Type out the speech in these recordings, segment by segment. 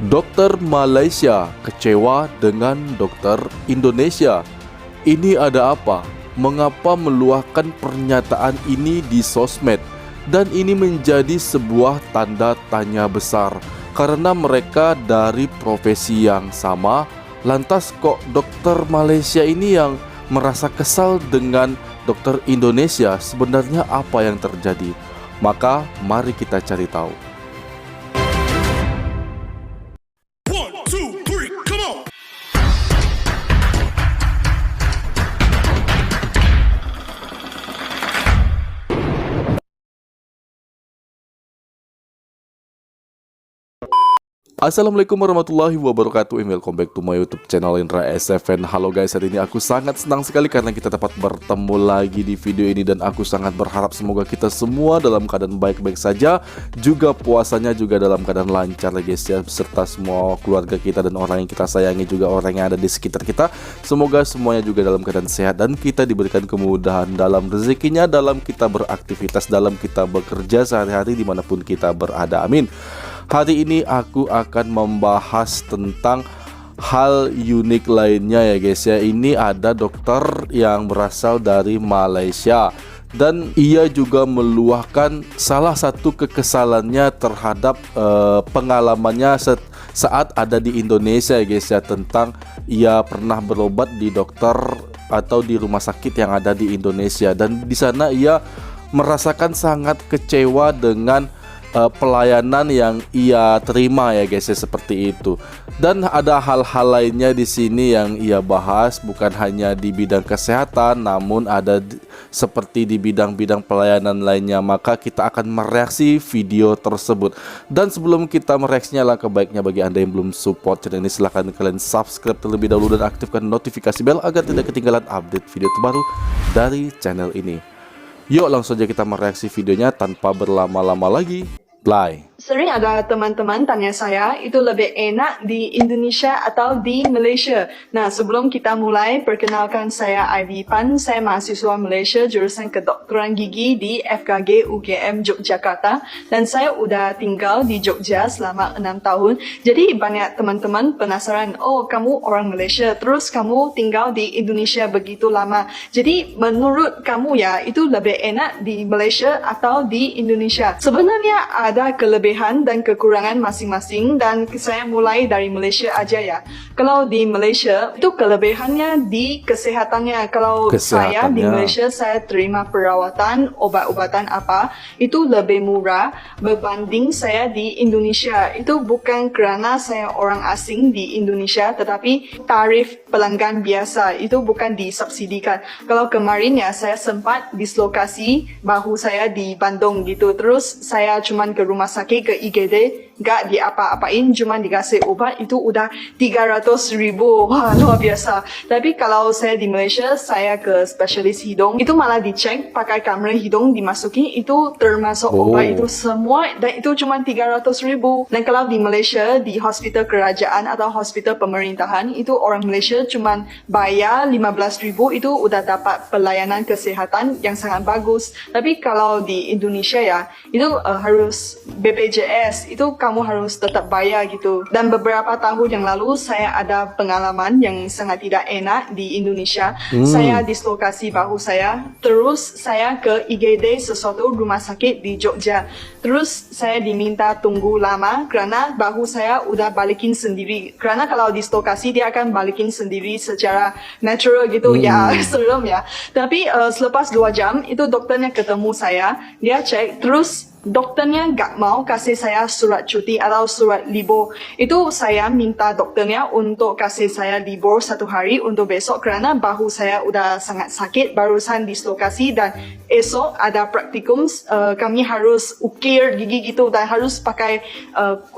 Dokter Malaysia kecewa dengan dokter Indonesia. Ini ada apa? Mengapa meluahkan pernyataan ini di sosmed? Dan ini menjadi sebuah tanda tanya besar karena mereka dari profesi yang sama. Lantas kok dokter Malaysia ini yang merasa kesal dengan dokter Indonesia? Sebenarnya apa yang terjadi? Maka mari kita cari tahu. Assalamualaikum warahmatullahi wabarakatuh. Welcome back to my YouTube channel Indra SFN. Halo guys, hari ini aku sangat senang sekali karena kita dapat bertemu lagi di video ini. Dan aku sangat berharap semoga kita semua dalam keadaan baik-baik saja, juga puasanya juga dalam keadaan lancar guys ya, beserta semua keluarga kita dan orang yang kita sayangi, juga orang yang ada di sekitar kita. Semoga semuanya juga dalam keadaan sehat dan kita diberikan kemudahan dalam rezekinya, dalam kita beraktivitas, dalam kita bekerja sehari-hari dimanapun kita berada, amin. Hari ini aku akan membahas tentang hal unik lainnya ya guys ya. Ini ada dokter yang berasal dari Malaysia dan ia juga meluahkan salah satu kekesalannya terhadap pengalamannya saat ada di Indonesia ya guys ya, tentang ia pernah berobat di dokter atau di rumah sakit yang ada di Indonesia, dan di sana ia merasakan sangat kecewa dengan pelayanan yang ia terima ya guys ya, seperti itu. Dan ada hal-hal lainnya di sini yang ia bahas, bukan hanya di bidang kesehatan, namun ada seperti di bidang-bidang pelayanan lainnya. Maka kita akan mereaksi video tersebut. Dan sebelum kita mereaksinya, langkah baiknya bagi Anda yang belum support channel ini, silahkan kalian subscribe terlebih dahulu dan aktifkan notifikasi bel agar tidak ketinggalan update video terbaru dari channel ini. Yuk langsung saja kita mereaksi videonya tanpa berlama-lama lagi. Play. Sering ada teman-teman tanya saya, itu lebih enak di Indonesia atau di Malaysia? Nah, sebelum kita mulai, perkenalkan saya Ivy Pan. Saya mahasiswa Malaysia jurusan kedokteran gigi di FKG UGM Yogyakarta. Dan saya udah tinggal di Jogja selama 6 tahun. Jadi banyak teman-teman penasaran, oh kamu orang Malaysia, terus kamu tinggal di Indonesia begitu lama. Jadi menurut kamu ya, itu lebih enak di Malaysia atau di Indonesia? Sebenarnya ada kelebihan dan kekurangan masing-masing, dan saya mulai dari Malaysia aja ya. Kalau di Malaysia itu kelebihannya di kesehatannya. Kalau saya di Malaysia, saya terima perawatan, obat-obatan apa itu lebih murah berbanding saya di Indonesia. Itu bukan kerana saya orang asing di Indonesia, tetapi tarif pelanggan biasa itu bukan disubsidikan. Kalau kemarin ya, saya sempat dislokasi bahu saya di Bandung gitu, terus saya cuman ke rumah sakit, ke IGD, gak diapa-apain, cuma dikasih obat, itu udah 300.000. Wah, luar biasa. Tapi kalau saya di Malaysia, saya ke spesialis hidung, itu malah dicek pakai kamera hidung, dimasuki, itu termasuk obat itu semua, dan itu cuma 300.000. Dan kalau di Malaysia, di hospital kerajaan atau hospital pemerintahan, itu orang Malaysia cuma bayar 15.000, itu udah dapat pelayanan kesehatan yang sangat bagus. Tapi kalau di Indonesia ya, itu harus BPJS, itu kamu harus tetap bayar gitu. Dan beberapa tahun yang lalu saya ada pengalaman yang sangat tidak enak di Indonesia. Saya dislokasi bahu saya, terus saya ke IGD, sesuatu rumah sakit di Jogja. Terus saya diminta tunggu lama karena bahu saya udah balikin sendiri. Karena kalau dislokasi dia akan balikin sendiri secara natural gitu. Ya serem ya. Tapi selepas 2 jam itu dokternya ketemu saya, dia cek, terus dokternya gak mau kasih saya surat cuti atau surat libur. Itu saya minta dokternya untuk kasih saya libur 1 hari untuk besok karena bahu saya udah sangat sakit, barusan dislokasi, dan esok ada praktikum, kami harus ukir gigi gitu dan harus pakai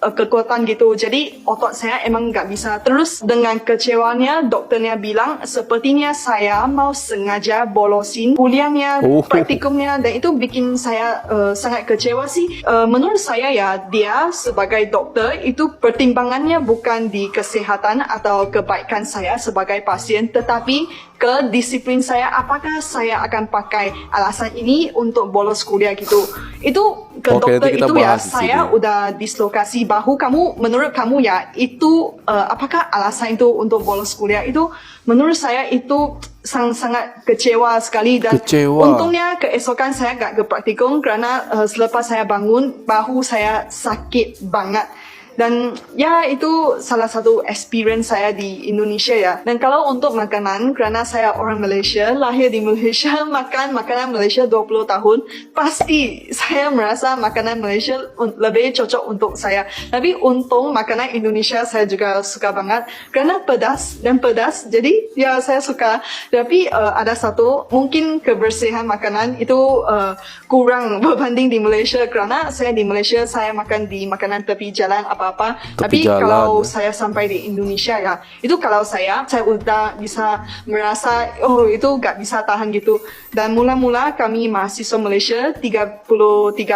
kekuatan gitu. Jadi otot saya emang gak bisa. Terus dengan kecewanya dokternya bilang sepertinya saya mau sengaja bolosin kuliahnya, praktikumnya, dan itu bikin saya sangat kecewa sih. Menurut saya ya, dia sebagai dokter itu pertimbangannya bukan di kesehatan atau kebaikan saya sebagai pasien, tetapi ke disiplin saya, apakah saya akan pakai alasan ini untuk bolos kuliah gitu. Itu ke Oke, dokter nanti kita itu ya, bahas di saya sini. udah dislokasi bahu. Kamu, menurut kamu ya, itu apakah alasan itu untuk bolos kuliah? Itu menurut saya itu sangat kecewa sekali, dan Kecewa. untungnya keesokan saya nggak ke praktikum karena selepas saya bangun bahu saya sakit banget. Dan ya, itu salah satu experience saya di Indonesia ya. Dan kalau untuk makanan, kerana saya orang Malaysia, lahir di Malaysia, makan makanan Malaysia 20 tahun, pasti saya merasa makanan Malaysia lebih cocok untuk saya. Tapi untung makanan Indonesia saya juga suka banget, kerana pedas, jadi ya saya suka. Tapi ada satu, mungkin kebersihan makanan itu kurang berbanding di Malaysia, kerana saya di Malaysia, saya makan di makanan tepi jalan apa-apa. Tapi jalan, kalau ya. saya sampai di Indonesia ya, itu kalau saya udah bisa merasa, itu gak bisa tahan gitu. Dan mula-mula kami mahasiswa Malaysia 33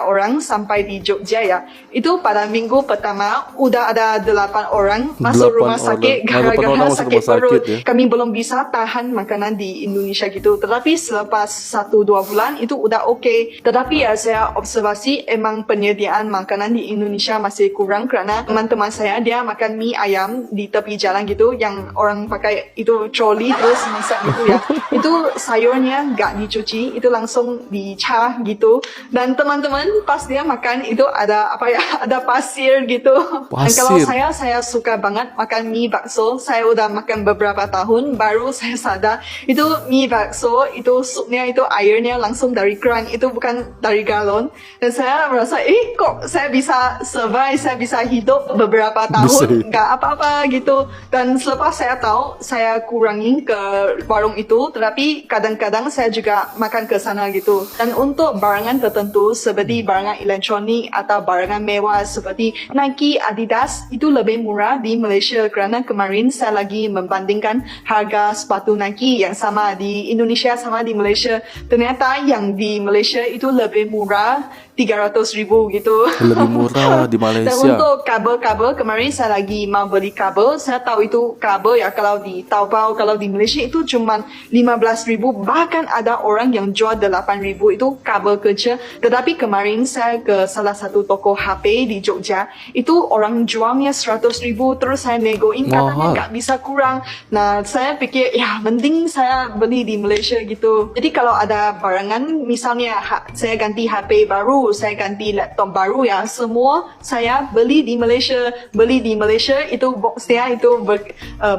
orang sampai di Jogja ya. Itu pada minggu pertama udah ada 8 orang masuk 8 rumah sakit orang. 8 orang gara-gara masuk sakit rumah sakit, perut. ya. Kami belum bisa tahan makanan di Indonesia gitu. Tetapi selepas 1-2 bulan itu udah okay. Tetapi ya, saya observasi emang penyediaan makanan di Indonesia masih kurang, kerana teman-teman saya dia makan mie ayam di tepi jalan gitu, yang orang pakai itu troli terus masak gitu ya. Itu sayurnya gak dicuci, itu langsung dicah gitu. Dan teman-teman pas dia makan itu ada apa ya, ada pasir gitu. Dan kalau Pasir? saya suka banget makan mie bakso. Saya udah makan beberapa tahun baru saya sadar itu mie bakso itu supnya itu airnya langsung dari keran, itu bukan dari galon. Dan saya merasa kok saya bisa survive, saya bisa hidup beberapa tahun nggak apa-apa gitu. Dan selepas saya tahu, saya kurangin ke warung itu, tetapi kadang-kadang saya juga makan ke sana gitu. Dan untuk barangan tertentu seperti barangan elektronik atau barangan mewah seperti Nike, Adidas, itu lebih murah di Malaysia, kerana kemarin saya lagi membandingkan harga sepatu Nike yang sama di Indonesia sama di Malaysia. Ternyata yang di Malaysia itu lebih murah 300,000 gitu. Lebih murah di Dan Malaysia. untuk kabel-kabel, kemarin saya lagi mau beli kabel. Saya tahu itu kabel ya, kalau di Taobao, kalau di Malaysia itu cuma 15,000. Bahkan ada orang yang jual 8,000 itu kabel kerja. Tetapi kemarin saya ke salah satu toko HP di Jogja, itu orang jualnya 100,000. Terus saya negoin, katanya Mahal. nggak bisa kurang. Nah, saya pikir ya mending saya beli di Malaysia gitu. Jadi kalau ada barangan, misalnya saya ganti HP baru, saya ganti laptop baru ya, semua saya beli di Malaysia. Beli di Malaysia itu boxnya itu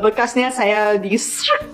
bekasnya saya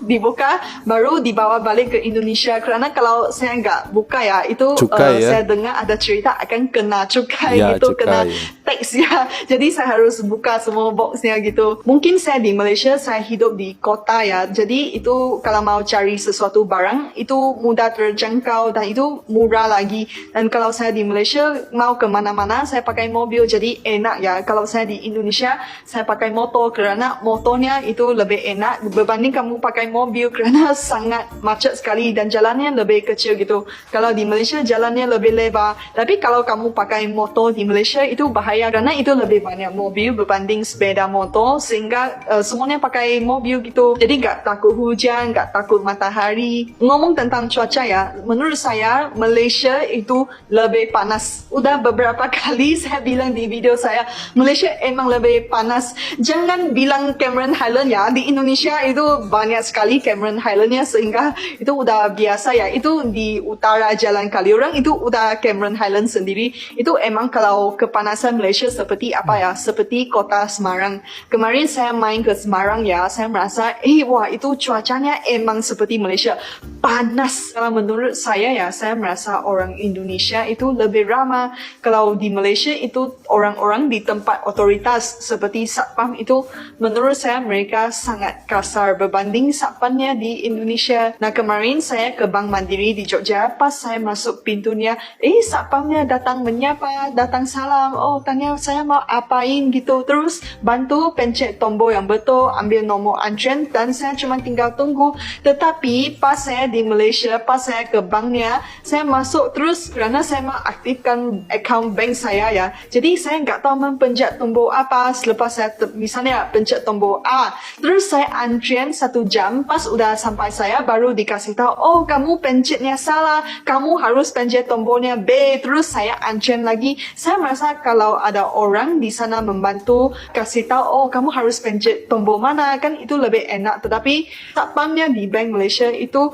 dibuka, baru dibawa balik ke Indonesia. Kerana kalau saya nggak buka ya, itu Cukai, ya? saya dengar ada cerita akan kena cukai Ya, gitu, cukai. kena teks ya. Jadi saya harus buka semua boxnya gitu. Mungkin saya di Malaysia, saya hidup di kota ya. Jadi itu kalau mau cari sesuatu barang itu mudah terjangkau dan itu murah lagi. Dan kalau saya di Malaysia mau ke mana-mana saya pakai mobil, jadi enak ya. Kalau saya di Indonesia saya pakai motor, kerana motornya itu lebih enak berbanding kamu pakai mobil, kerana sangat macet sekali dan jalannya lebih kecil gitu. Kalau di Malaysia jalannya lebih lebar. Tapi kalau kamu pakai motor di Malaysia itu bahaya, kerana itu lebih banyak mobil berbanding sepeda motor, sehingga semuanya pakai mobil gitu. Jadi gak takut hujan, gak takut matahari. Ngomong tentang cuaca ya, menurut saya Malaysia itu lebih panas. Udah beberapa kali saya bilang di video saya, Malaysia emang lebih panas. Jangan bilang Cameron Highland ya, di Indonesia itu banyak sekali Cameron Highlandnya, sehingga itu udah biasa ya. Itu di utara Jalan Kaliurang itu udah Cameron Highland sendiri. Itu emang kalau kepanasan Malaysia seperti apa ya, seperti kota Semarang. Kemarin saya main ke Semarang ya, saya merasa wah, itu cuacanya emang seperti Malaysia, panas. Kalau menurut saya ya, saya merasa orang Indonesia itu lebih ramah. Kalau di Malaysia itu orang-orang di tempat otoritas seperti satpam itu, menurut saya mereka sangat kasar berbanding satpamnya di Indonesia. Nah, kemarin saya ke Bank Mandiri di Jogja, pas saya masuk pintunya, satpamnya datang menyapa, datang salam, tanya saya mau apain gitu. Terus bantu pencet tombol yang betul, ambil nomor antrian dan saya cuma tinggal tunggu. Tetapi pas saya di Malaysia, pas saya ke banknya, saya masuk terus kerana saya mau aktifkan akaun bank saya ya. Jadi saya nggak tahu mempencet tombol apa. Selepas saya misalnya pencet tombol A, terus saya antrian 1 jam. Pas udah sampai saya baru dikasih tahu, oh kamu pencetnya salah, kamu harus pencet tombolnya B. Terus saya antrian lagi. Saya merasa kalau ada orang di sana membantu kasih tahu, oh kamu harus pencet tombol mana, kan itu lebih enak. Tetapi satpamnya di Bank Malaysia itu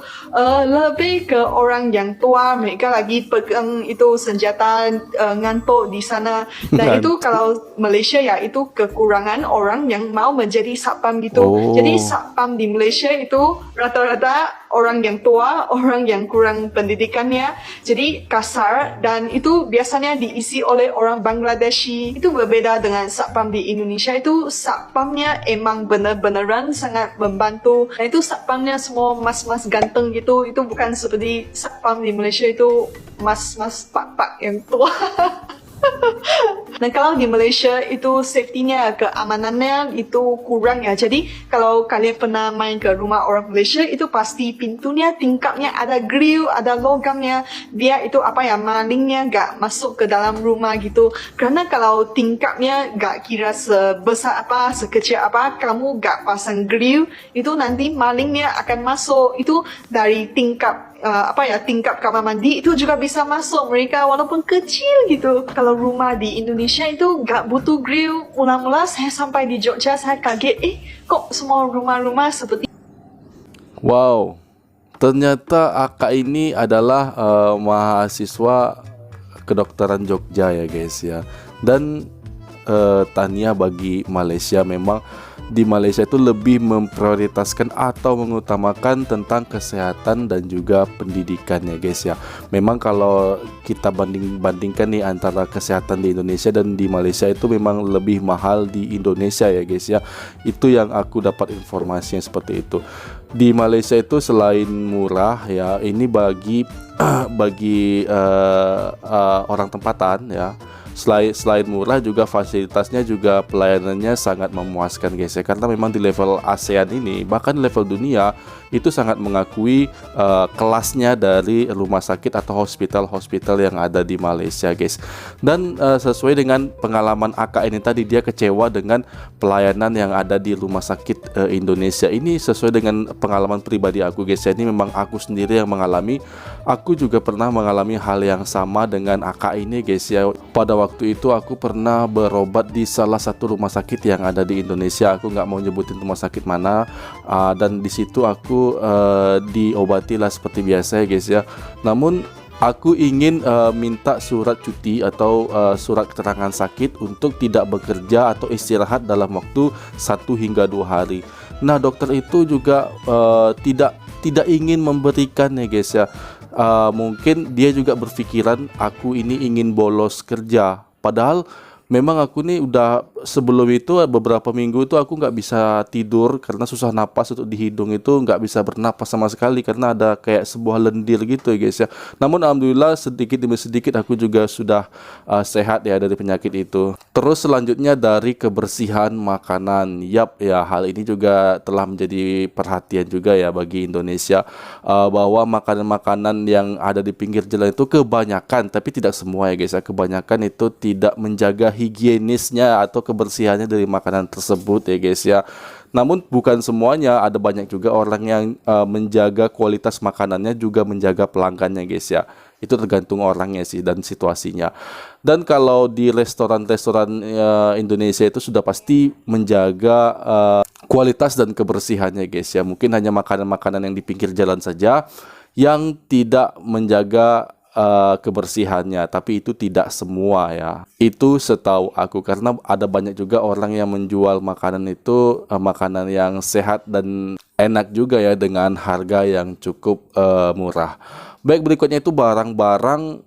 lebih ke orang yang tua, mereka lagi pegang itu senjata, ngantuk di sana. Dan itu kalau Malaysia ya itu kekurangan orang yang mau menjadi satpam gitu. Jadi satpam di Malaysia itu rata-rata orang yang tua, orang yang kurang pendidikannya, jadi kasar, dan itu biasanya diisi oleh orang Bangladeshi. Itu berbeda dengan satpam di Indonesia. Itu satpamnya emang benar-benaran sangat membantu. Dan itu satpamnya semua mas-mas ganteng gitu. Itu bukan seperti satpam di Malaysia itu mas-mas pak-pak yang tua. Dan kalau di Malaysia itu safety-nya, keamanannya itu kurang ya. Jadi kalau kalian pernah main ke rumah orang Malaysia, itu pasti pintunya, tingkapnya ada grill, ada logamnya. Biar itu apa ya, malingnya gak masuk ke dalam rumah gitu. Karena kalau tingkapnya gak kira sebesar apa, sekecil apa, kamu gak pasang grill, itu nanti malingnya akan masuk. Itu dari tingkap tingkap kamar mandi itu juga bisa masuk mereka walaupun kecil gitu. Kalau rumah di Indonesia itu gak butuh grill. Mula-mula saya sampai di Jogja, saya kaget, kok semua rumah-rumah seperti. Wow, ternyata Aka ini adalah mahasiswa kedokteran Jogja ya guys ya. Dan tahniah bagi Malaysia, memang di Malaysia itu lebih memprioritaskan atau mengutamakan tentang kesehatan dan juga pendidikan ya guys ya. Memang kalau kita bandingkan nih antara kesehatan di Indonesia dan di Malaysia, itu memang lebih mahal di Indonesia ya guys ya. Itu yang aku dapat informasinya seperti itu. Di Malaysia itu selain murah ya, ini bagi orang tempatan ya. Selain murah, juga fasilitasnya juga pelayanannya sangat memuaskan guys ya. Karena memang di level ASEAN ini, bahkan level dunia, itu sangat mengakui kelasnya dari rumah sakit atau hospital-hospital yang ada di Malaysia guys. Dan sesuai dengan pengalaman Aka ini tadi, dia kecewa dengan pelayanan yang ada di rumah sakit Indonesia. Ini sesuai dengan pengalaman pribadi aku guys ya. Ini memang aku sendiri yang mengalami. Aku juga pernah mengalami hal yang sama dengan Aka ini guys ya. Pada waktu itu aku pernah berobat di salah satu rumah sakit yang ada di Indonesia. Aku nggak mau nyebutin rumah sakit mana, dan di situ aku diobati lah seperti biasa ya guys ya. Namun aku ingin minta surat cuti atau surat keterangan sakit untuk tidak bekerja atau istirahat dalam waktu 1 hingga 2 hari. Nah, dokter itu juga tidak ingin memberikan ya guys ya. Mungkin dia juga berpikiran aku ini ingin bolos kerja. Padahal memang aku nih udah sebelum itu beberapa minggu itu aku nggak bisa tidur karena susah napas, untuk di hidung itu nggak bisa bernapas sama sekali karena ada kayak sebuah lendir gitu ya guys ya. Namun alhamdulillah sedikit demi sedikit aku juga sudah sehat ya dari penyakit itu. Terus selanjutnya dari kebersihan makanan. Yap ya, hal ini juga telah menjadi perhatian juga ya bagi Indonesia, bahwa makanan-makanan yang ada di pinggir jalan itu kebanyakan, tapi tidak semua ya guys ya, kebanyakan itu tidak menjaga higienisnya atau kebersihannya dari makanan tersebut ya guys ya. Namun bukan semuanya, ada banyak juga orang yang menjaga kualitas makanannya, juga menjaga pelanggannya guys ya. Itu tergantung orangnya sih dan situasinya. Dan kalau di restoran-restoran Indonesia itu sudah pasti menjaga kualitas dan kebersihannya guys ya. Mungkin hanya makanan-makanan yang di pinggir jalan saja yang tidak menjaga kebersihannya, tapi itu tidak semua ya. Itu setahu aku, karena ada banyak juga orang yang menjual makanan itu makanan yang sehat dan enak juga ya, dengan harga yang cukup murah. Baik, berikutnya itu barang-barang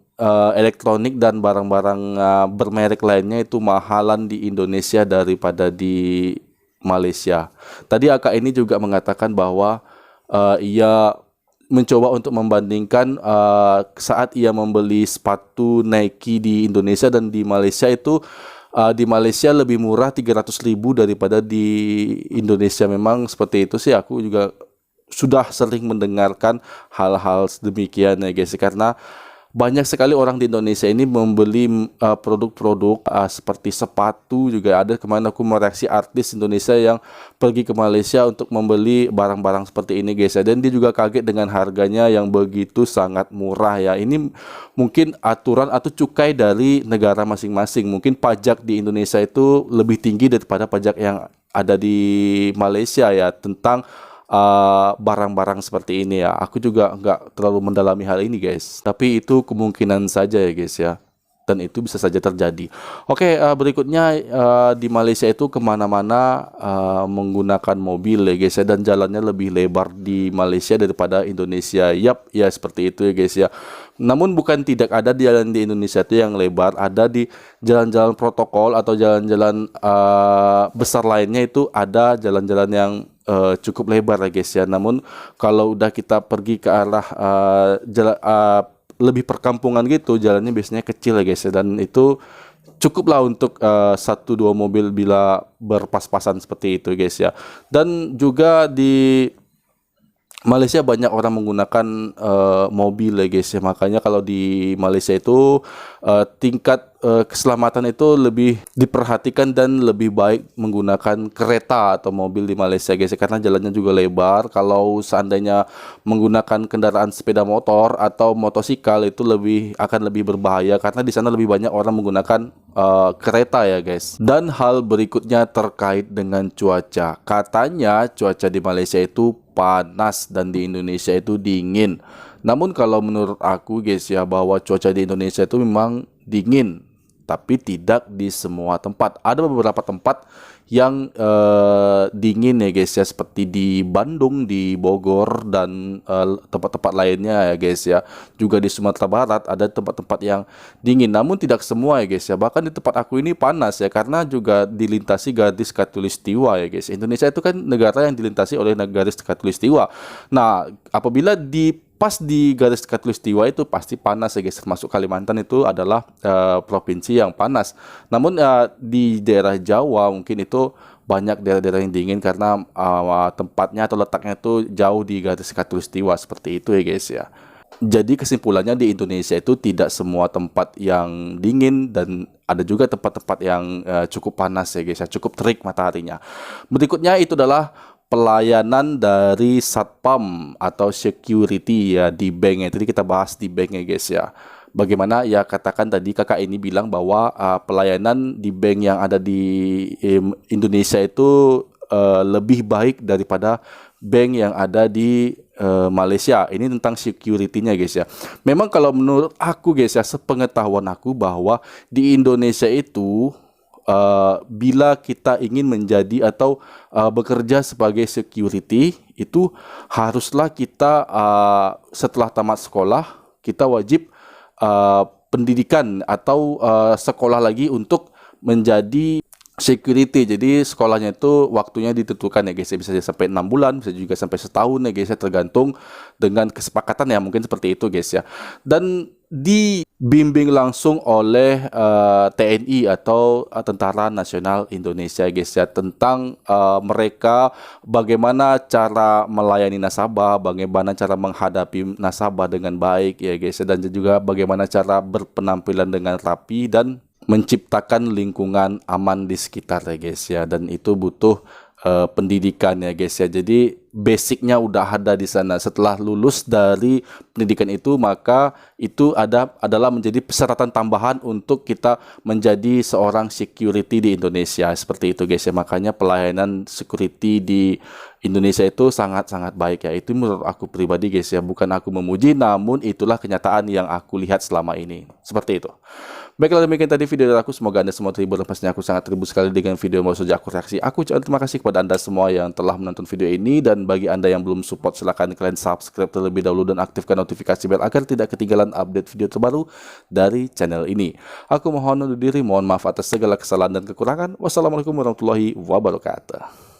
elektronik dan barang-barang bermerek lainnya itu mahalan di Indonesia daripada di Malaysia. Tadi Aka ini juga mengatakan bahwa ia mencoba untuk membandingkan saat ia membeli sepatu Nike di Indonesia dan di Malaysia itu di Malaysia lebih murah 300.000 daripada di Indonesia. Memang seperti itu sih, aku juga sudah sering mendengarkan hal-hal demikian ya guys, karena banyak sekali orang di Indonesia ini membeli produk-produk seperti sepatu juga ada. Kemarin aku mereaksi artis Indonesia yang pergi ke Malaysia untuk membeli barang-barang seperti ini guys ya, dan dia juga kaget dengan harganya yang begitu sangat murah ya. Ini mungkin aturan atau cukai dari negara masing-masing. Mungkin pajak di Indonesia itu lebih tinggi daripada pajak yang ada di Malaysia ya, tentang barang-barang seperti ini ya. Aku juga nggak terlalu mendalami hal ini guys, tapi itu kemungkinan saja ya guys ya, dan itu bisa saja terjadi. Oke, berikutnya di Malaysia itu kemana-mana menggunakan mobil ya guys ya, dan jalannya lebih lebar di Malaysia daripada Indonesia. Yap, ya seperti itu ya guys ya. Namun bukan tidak ada di jalan di Indonesia itu yang lebar, ada di jalan-jalan protokol atau jalan-jalan besar lainnya itu ada jalan-jalan yang cukup lebar ya guys ya. Namun kalau udah kita pergi ke arah lebih perkampungan gitu, jalannya biasanya kecil ya guys ya, dan itu cukuplah untuk 1-2 mobil bila berpas-pasan seperti itu guys ya. Dan juga di Malaysia banyak orang menggunakan mobil ya guys ya, makanya kalau di Malaysia itu tingkat keselamatan itu lebih diperhatikan dan lebih baik menggunakan kereta atau mobil di Malaysia guys ya, karena jalannya juga lebar. Kalau seandainya menggunakan kendaraan sepeda motor atau motosikal itu akan lebih berbahaya, karena di sana lebih banyak orang menggunakan kereta ya guys. Dan hal berikutnya terkait dengan cuaca. Katanya cuaca di Malaysia itu panas dan di Indonesia itu dingin. Namun kalau menurut aku guys ya, bahwa cuaca di Indonesia itu memang dingin, tapi tidak di semua tempat. Ada beberapa tempat yang dingin ya guys ya, seperti di Bandung, di Bogor, dan tempat-tempat lainnya ya guys ya. Juga di Sumatera Barat ada tempat-tempat yang dingin, namun tidak semua ya guys ya. Bahkan di tempat aku ini panas ya, karena juga dilintasi garis khatulistiwa ya guys. Indonesia itu kan negara yang dilintasi oleh garis khatulistiwa. Nah, apabila pas di garis khatulistiwa itu pasti panas ya guys, termasuk Kalimantan itu adalah provinsi yang panas. Namun di daerah Jawa mungkin itu banyak daerah-daerah yang dingin karena tempatnya atau letaknya itu jauh di garis khatulistiwa, seperti itu ya guys ya. Jadi kesimpulannya di Indonesia itu tidak semua tempat yang dingin, dan ada juga tempat-tempat yang cukup panas ya guys ya, cukup terik mataharinya. Berikutnya itu adalah pelayanan dari satpam atau security ya di bank ya. Jadi kita bahas di bank ya guys ya. Bagaimana ya, katakan tadi kakak ini bilang bahwa pelayanan di bank yang ada di Indonesia itu lebih baik daripada bank yang ada di Malaysia. Ini tentang security-nya guys ya. Memang kalau menurut aku guys ya, sepengetahuan aku bahwa di Indonesia itu bila kita ingin menjadi atau bekerja sebagai security, itu haruslah kita setelah tamat sekolah kita wajib pendidikan atau sekolah lagi untuk menjadi security. Jadi sekolahnya itu waktunya ditentukan ya guys, bisa sampai 6 bulan, bisa juga sampai setahun ya guys, tergantung dengan kesepakatan ya, mungkin seperti itu guys ya. Dan dibimbing langsung oleh TNI atau Tentara Nasional Indonesia guys ya, tentang mereka bagaimana cara melayani nasabah, bagaimana cara menghadapi nasabah dengan baik ya guys ya, dan juga bagaimana cara berpenampilan dengan rapi dan menciptakan lingkungan aman di sekitar ya guys ya. Dan itu butuh pendidikan ya guys ya. Jadi basicnya udah ada di sana. Setelah lulus dari pendidikan itu, maka itu adalah menjadi persyaratan tambahan untuk kita menjadi seorang security di Indonesia, seperti itu guys ya. Makanya pelayanan security di Indonesia itu sangat-sangat baik ya. Itu menurut aku pribadi guys ya, bukan aku memuji, namun itulah kenyataan yang aku lihat selama ini, seperti itu. Baiklah, demikian tadi video dari aku. Semoga Anda semua terhibur, dan pastinya aku sangat terhibur sekali dengan video yang baru saja aku reaksi. Aku ucapkan terima kasih kepada Anda semua yang telah menonton video ini, dan bagi Anda yang belum support, silahkan kalian subscribe terlebih dahulu dan aktifkan notifikasi bel agar tidak ketinggalan update video terbaru dari channel ini. Aku mohon undur diri, mohon maaf atas segala kesalahan dan kekurangan. Wassalamualaikum warahmatullahi wabarakatuh.